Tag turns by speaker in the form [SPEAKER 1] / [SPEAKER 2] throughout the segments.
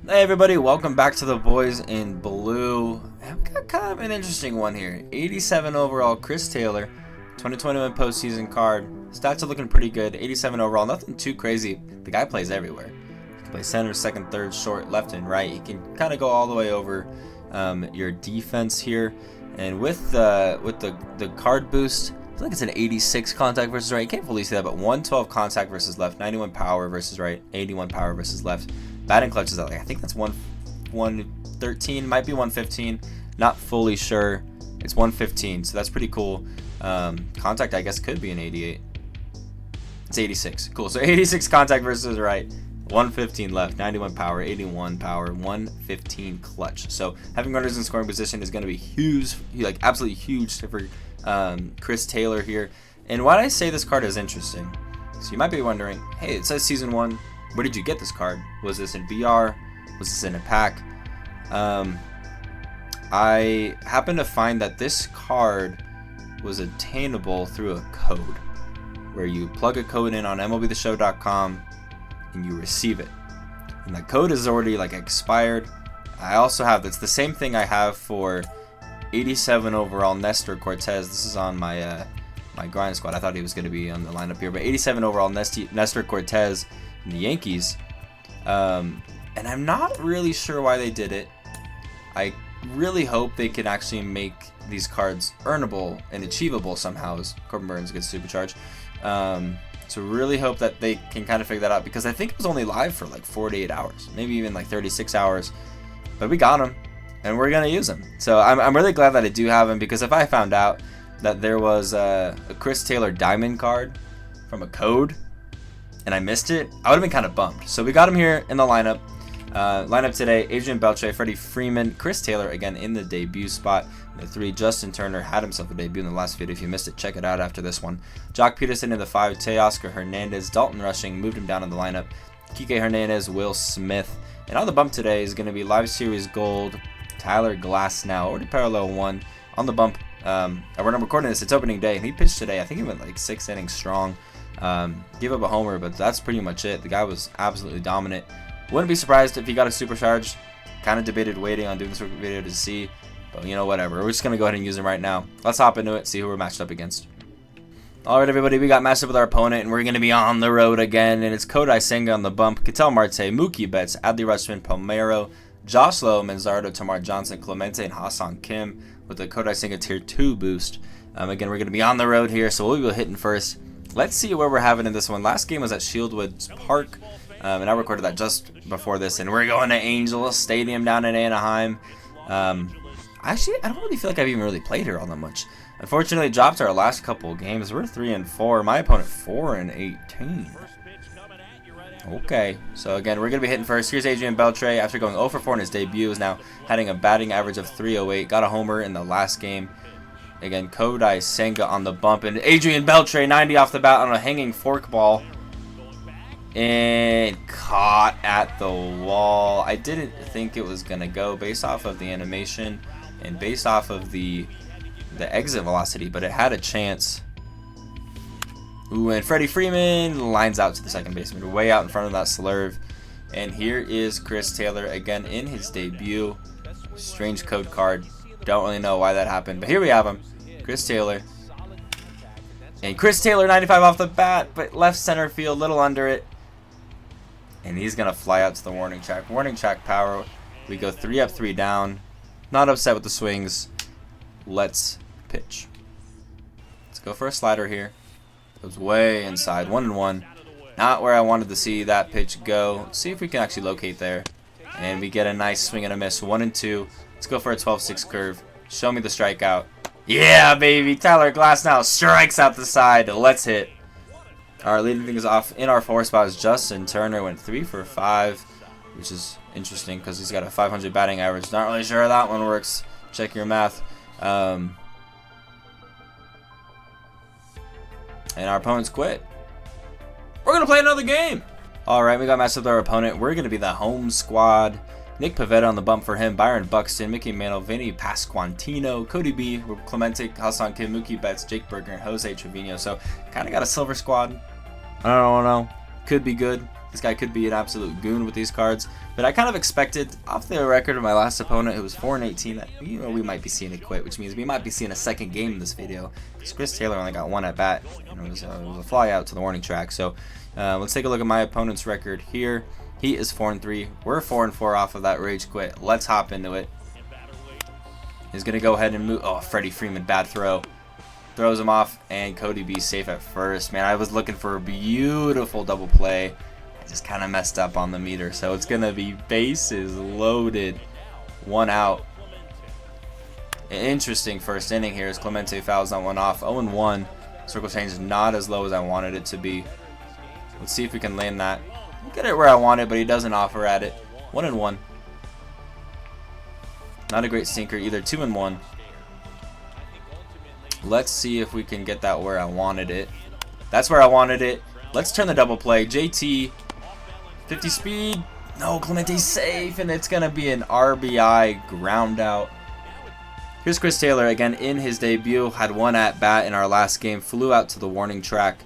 [SPEAKER 1] Hey everybody, welcome back to the boys in blue. And we got kind of an interesting one here. 87 overall, Chris Taylor, 2021 postseason card. Stats are looking pretty good. 87 overall, nothing too crazy. The guy plays everywhere. He can play center, second, third, short, left, and right. He can kind of go all the way over your defense here. And with the card boost, I feel like it's an 86 contact versus right. You can't fully see that, but 112 contact versus left, 91 power versus right, 81 power versus left. Batting clutch is like, I think that's 113, might be 115, not fully sure. It's 115, so that's pretty cool. Contact, I guess, could be an 88. It's 86. Cool. So 86 contact versus right, 115 left, 91 power, 81 power, 115 clutch. So having runners in scoring position is going to be huge, like absolutely huge for Chris Taylor here. And why I say this card is interesting, so you might be wondering, hey, it says season 1. Where did you get this card? Was this in BR? Was this in a pack? I happened to find that this card was attainable through a code, where you plug a code in on MLBtheshow.com and you receive it. And that code is already like expired. I also have, it's the same thing I have for 87 overall Nestor Cortez. This is on my my grind squad. I thought he was going to be on the lineup here, but 87 overall Nestor Cortez in the Yankees. And I'm not really sure why they did it. I really hope they can actually make these cards earnable and achievable somehow as Corbin Burns gets supercharged. So really hope that they can kind of figure that out, because I think it was only live for like 48 hours, maybe even like 36 hours. But we got him, and we're going to use him. So I'm really glad that I do have him, because if I found out that there was a Chris Taylor Diamond card from a code and I missed it, I would have been kind of bummed. So we got him here in the lineup. Lineup today: Adrian Beltre, Freddie Freeman, Chris Taylor again in the debut spot. The 3, Justin Turner had himself a debut in the last video. If you missed it, check it out after this one. Jock Peterson in the 5, Teoscar Hernandez, Dalton Rushing moved him down in the lineup. Kike Hernandez, Will Smith, and on the bump today is going to be Live Series Gold, Tyler Glasnow, already parallel 1 on the bump. When I'm recording this, it's opening day, and he pitched today. I think he went like 6 innings strong. Give up a homer, but that's pretty much it. The guy was absolutely dominant. Wouldn't be surprised if he got a supercharge. Kind of debated waiting on doing this video to see, but you know, whatever. We're just going to go ahead and use him right now. Let's hop into it, see who we're matched up against. Alright everybody, we got matched up with our opponent, and we're going to be on the road again, and it's Kodai Senga on the bump, Ketel Marte, Mookie Betts, Adley Rutschman, Palmeiro, Josh Lowe, Manzardo, Tamar Johnson, Clemente, and Ha-Seong Kim with the Kodai Senga Tier 2 boost. Again, we're going to be on the road here, so we'll be hitting first. Let's see where we're having in this one. Last game was at Shieldwoods Park, and I recorded that just before this, and we're going to Angel Stadium down in Anaheim. Actually, I don't really feel like I've even really played here all that much. Unfortunately, dropped our last couple of games. We're 3-4. My opponent 4-18. Okay, so again, we're going to be hitting first. Here's Adrian Beltre. After going 0 for 4 in his debut, is now having a batting average of 308. Got a homer in the last game. Again, Kodai Senga on the bump, and Adrian Beltre 90 off the bat on a hanging forkball, and caught at the wall. I didn't think it was gonna go based off of the animation and based off of the exit velocity, but it had a chance. Ooh, and Freddie Freeman lines out to the second baseman, way out in front of that slurve. And here is Chris Taylor again in his debut. Strange code card. Don't really know why that happened, but here we have him. Chris Taylor. And Chris Taylor 95 off the bat, but left center field, little under it. And he's going to fly out to the warning track. Warning track power. We go 3 up, 3 down. Not upset with the swings. Let's pitch. Let's go for a slider here. Goes way inside. 1-1. Not where I wanted to see that pitch go. Let's see if we can actually locate there. And we get a nice swing and a miss. 1-2. Let's go for a 12-6 curve. Show me the strikeout. Yeah, baby. Tyler Glasnow strikes out the side. Let's hit. Our leading things off in our 4 spot is Justin Turner. Went 3 for 5, which is interesting because he's got a 500 batting average. Not really sure how that one works. Check your math. And our opponents quit. We're going to play another game. All right, we got matched up with our opponent. We're going to be the home squad. Nick Pivetta on the bump for him, Byron Buxton, Mickey Mantle, Vinny Pasquantino, Cody B, Clemente, Ha-Seong Kim, Mookie Betts, Jake Berger, and Jose Trevino. So kind of got a silver squad. I don't know. Could be good. This guy could be an absolute goon with these cards. But I kind of expected, off the record of my last opponent, who was 4-18, that we might be seeing a quit, which means we might be seeing a second game in this video. Because Chris Taylor only got 1 at bat, and it was a fly out to the warning track. So let's take a look at my opponent's record here. He is 4-3. We're 4-4 off of that rage quit. Let's hop into it. He's going to go ahead and move. Oh, Freddie Freeman, bad throw. Throws him off, and Cody B safe at first. Man, I was looking for a beautiful double play. I just kind of messed up on the meter. So it's going to be bases loaded. 1 out. An interesting first inning here as Clemente fouls that one off. 0-1. Circle change is not as low as I wanted it to be. Let's see if we can land that. Get it where I want it, but he doesn't offer at it. 1-1. Not a great sinker either. 2-1. Let's see if we can get that where I wanted it. That's where I wanted it. Let's turn the double play. JT, 50 speed. No, Clemente's safe, and it's going to be an RBI ground out. Here's Chris Taylor again in his debut. Had 1 at bat in our last game. Flew out to the warning track.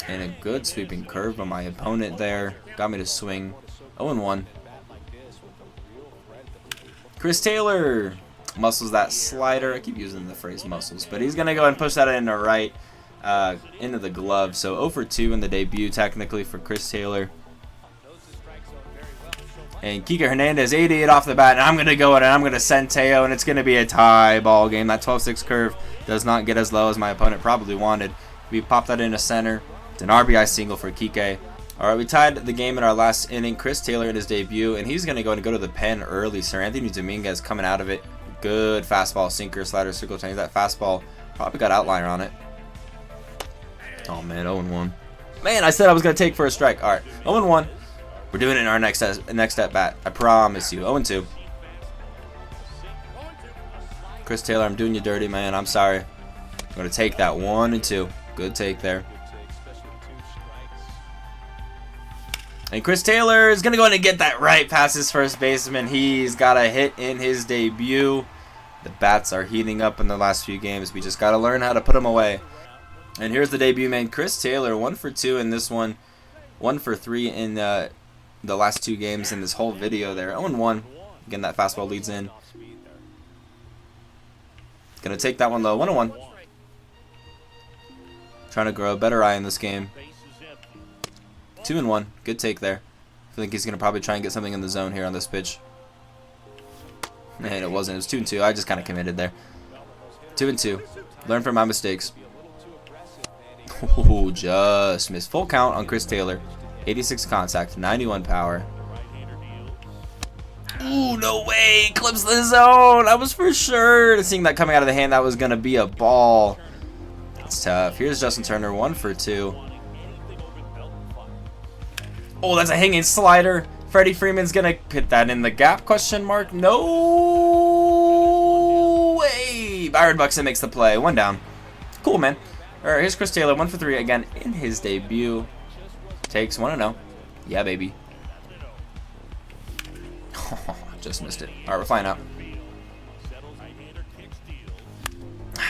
[SPEAKER 1] And a good sweeping curve by my opponent there. Got me to swing. 0-1. Chris Taylor muscles that slider. I keep using the phrase muscles, but he's going to go and push that into right, into the glove. So 0 for 2 in the debut technically for Chris Taylor. And Kike Hernandez, 88 off the bat, and I'm going to go in and I'm going to send Teo, and it's going to be a tie ball game. That 12-6 curve does not get as low as my opponent probably wanted. We pop that into center. It's an RBI single for Kike. All right, we tied the game in our last inning. Chris Taylor in his debut, and he's going to go to the pen early. Sir Anthony Dominguez coming out of it. Good fastball, sinker, slider, circle change. That fastball probably got outliner on it. Oh, man, 0-1. Man, I said I was going to take for a strike. All right, 0-1. We're doing it in our next at bat. I promise you. 0-2. Chris Taylor, I'm doing you dirty, man. I'm sorry. I'm going to take that 1-2. Good take there. And Chris Taylor is going to go in and get that right past his first baseman. He's got a hit in his debut. The bats are heating up in the last few games. We just got to learn how to put them away. And here's the debut man, Chris Taylor. 1 for 2 in this one. 1 for 3 in the last 2 games in this whole video there. 0-1. Again, that fastball leads in. Going to take that one low. 1-1. Trying to grow a better eye in this game. 2-1. Good take there. I think he's going to probably try and get something in the zone here on this pitch. And it wasn't. It was 2-2. I just kind of committed there. 2-2. Learn from my mistakes. Oh, just missed. Full count on Chris Taylor. 86 contact, 91 power. Ooh, no way. Clips the zone. I was for sure seeing that coming out of the hand. That was going to be a ball. It's tough. Here's Justin Turner. 1 for 2. Oh, that's a hanging slider. Freddie Freeman's going to hit that in the gap, question mark. No way. Byron Buxton makes the play. 1 down. Cool, man. All right, here's Chris Taylor. 1 for 3 again in his debut. Takes 1-0. Yeah, baby. Oh, just missed it. All right, we're flying out.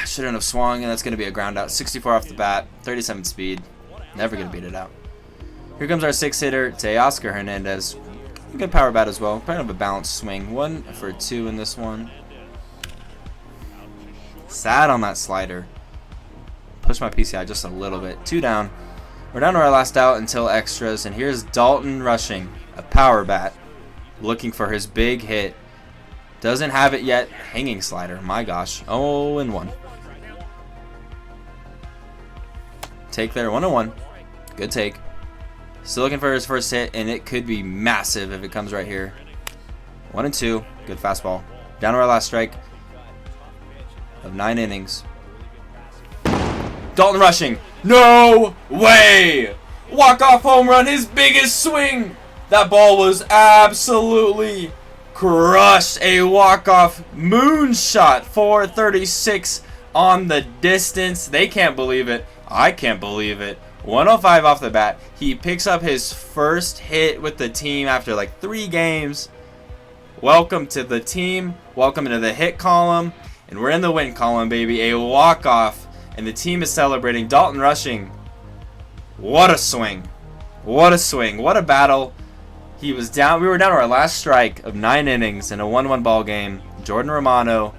[SPEAKER 1] Shouldn't have swung, and that's going to be a ground out. 64 off the bat. 37 speed. Never going to beat it out. Here comes our 6th hitter, Teoscar Hernandez. Good power bat as well. Kind of a balanced swing. 1 for 2 in this one. Sad on that slider. Push my PCI just a little bit. 2 down. We're down to our last out until extras. And here's Dalton rushing. A power bat. Looking for his big hit. Doesn't have it yet. Hanging slider. My gosh. 0-1. Take there. 1-1. Good take. Still looking for his first hit, and it could be massive if it comes right here. 1-2. Good fastball. Down to our last strike of 9 innings. Dalton rushing. No way! Walk-off home run, his biggest swing. That ball was absolutely crushed. A walk-off moonshot. 436 on the distance. They can't believe it. I can't believe it. 105 off the bat. He picks up his first hit with the team after like 3 games. Welcome to the team. Welcome into the hit column. And we're in the win column, baby. A walk-off. And the team is celebrating. Dalton rushing. What a swing. What a swing. What a battle. He was down. We were down to our last strike of 9 innings in a 1-1 ball game. Jordan Romano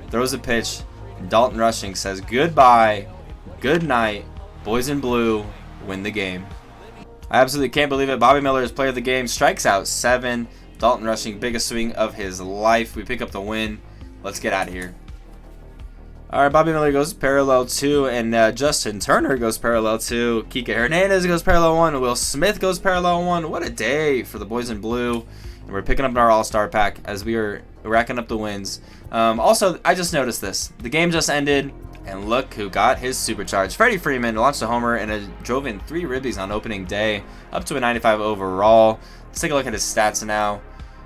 [SPEAKER 1] throws a pitch. And Dalton Rushing says goodbye, good night. Boys in blue win the game. I absolutely can't believe it. Bobby Miller is player of the game. Strikes out 7. Dalton Rushing, biggest swing of his life. We pick up the win. Let's get out of here. All right, Bobby Miller goes parallel 2, and Justin Turner goes parallel 2. Kike Hernandez goes parallel 1. Will Smith goes parallel 1. What a day for the boys in blue. And we're picking up our all-star pack as we are racking up the wins. Also, I just noticed this. The game just ended, and look who got his supercharge. Freddie Freeman launched a homer and drove in 3 ribbies on opening day, up to a 95 overall. Let's take a look at his stats now.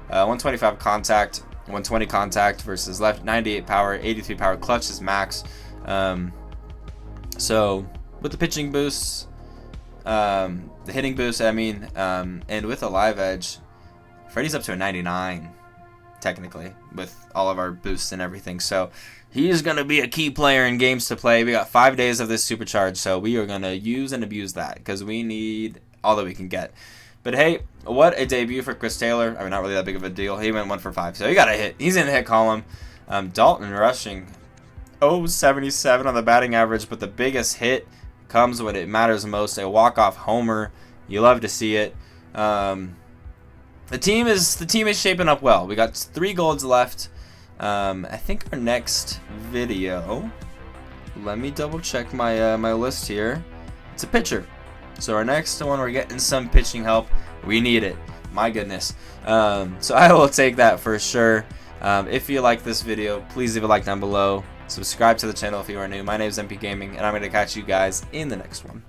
[SPEAKER 1] 125 contact. 120 contact versus left, 98 power, 83 power, clutch is max. So with the pitching boost, the hitting boost, and with a live edge, Freddie's up to a 99 technically with all of our boosts and everything. So he's going to be a key player in games to play. We got 5 days of this supercharge, so we are going to use and abuse that because we need all that we can get. But hey, what a debut for Chris Taylor. I mean, not really that big of a deal. He went 1 for 5, so he got a hit. He's in the hit column. Dalton Rushing, 0.77 on the batting average, but the biggest hit comes when it matters most. A walk-off homer. You love to see it. The team is shaping up well. We got 3 golds left. I think our next video. Let me double check my my list here. It's a pitcher. So our next one, we're getting some pitching help. We need it. My goodness. So I will take that for sure. If you like this video, please leave a like down below. Subscribe to the channel if you are new. My name is MP Gaming, and I'm going to catch you guys in the next one.